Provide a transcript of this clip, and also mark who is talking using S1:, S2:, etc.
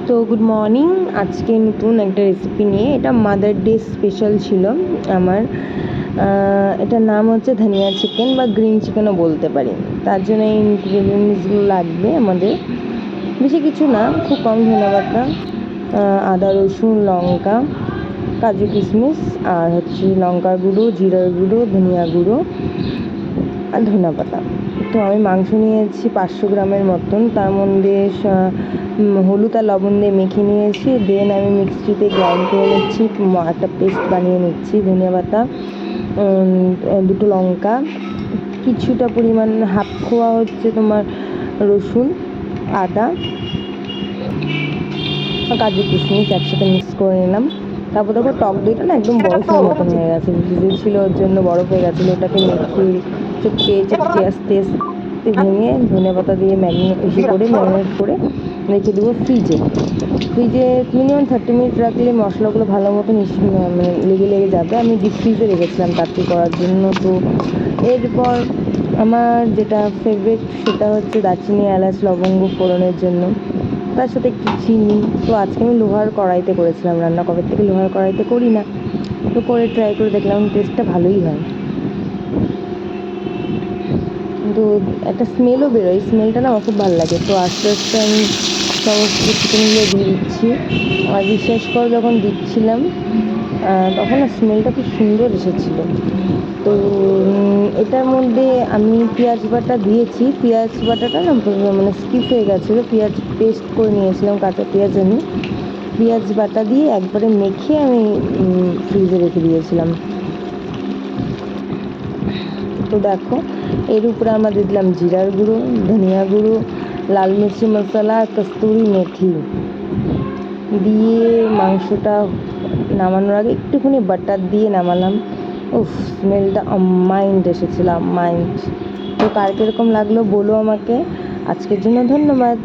S1: তো good morning. আজকে নতুন একটা রেসিপি নিয়ে, এটা মাদার ডে স্পেশাল ছিল আমার। এটার নাম হচ্ছে ধনিয়া চিকেন বা গ্রিন চিকেনও বলতে পারি। তার জন্য এই ইনগ্রিডিয়েন্টসগুলো লাগবে আমাদের, বেশি কিছু না, খুব কম ধনেপাতা, আদা রসুন লঙ্কা কাজু কিশমিশ, আর হচ্ছে লঙ্কার গুঁড়ো, জিরার গুঁড়ো, ধনিয়া গুঁড়ো আর ধনেপাতা। তো আমি মাংস নিয়েছি 500 গ্রামের মতন, তার মধ্যে হলুদ আর লবণ দিয়ে মেখে নিয়েছি। দেন আমি মিক্সিতে গ্রাইন্ড করে নিচ্ছি, একটা পেস্ট বানিয়ে নিচ্ছি। ধনিয়া পাতা, দুটো লঙ্কা, কিছুটা পরিমাণ হাফ খোয়া হচ্ছে তোমার রসুন, আদা, কাজু কিশমিশ একসাথে মিক্স করে নিলাম। তারপর দেখো টক দইটা না একদম বরফের মতন হয়ে গেছে, ভিজে ছিল ওর জন্য বরফ হয়ে গেছিলো। ওটাকে মেখে চটকে চটকে আস্তে আস্তে ভেঙে ধনে পাতা দিয়ে ম্যারিনেট করে রেখে দেবো ফ্রিজে। মিনিমাম 30 মিনিট রাখলে মশলাগুলো ভালো মতো মানে লেগে যাবে। আমি ডিপ ফ্রিজে রেখেছিলাম তাড়াতাড়ি করার জন্য। তো এরপর আমার যেটা ফেভারিট সেটা হচ্ছে দারচিনি, এলাচ, লবঙ্গ ফোড়নের জন্য, তার সাথে একটু চিনি। তো আজকে আমি লোহার কড়াইতে করেছিলাম রান্না, কবে থেকে লোহার কড়াইতে করি না, তো করে ট্রাই করে দেখলাম টেস্টটা ভালোই হয়। কিন্তু একটা স্মেলও বেরোয়, স্মেলটা না আমার খুব ভালো লাগে। তো আস্তে আস্তে আমি সমস্ত চিকেনগুলো দিয়ে দিচ্ছি। আর বিশ্বাস করে যখন দিচ্ছিলাম তখন না স্মেলটা খুব সুন্দর এসেছিলো। তো এটার মধ্যে আমি পেঁয়াজ বাটা দিয়েছি। পেঁয়াজ বাটাটা না মানে স্কিপ হয়ে গেছিলো, পেঁয়াজ পেস্ট করে নিয়েছিলাম, কাঁচা পেঁয়াজ। আমি পেঁয়াজ বাটা দিয়ে একবারে মেখে আমি ফ্রিজে রেখে দিয়েছিলাম। তো দেখো এর উপরে আমরা দিলাম জিরার গুঁড়ো, ধনিয়া গুঁড়ো, লাল মির্চি মশলা, কস্তুরি মেথি দিয়ে মাংসটা নামানোর আগে একটুখানি বাটার দিয়ে নামালাম। উফ, স্মেলটা মাইন্ড এসেছিলাম মাইন্ড। তো কার কীরকম লাগলো বলো আমাকে। আজকের জন্য ধন্যবাদ।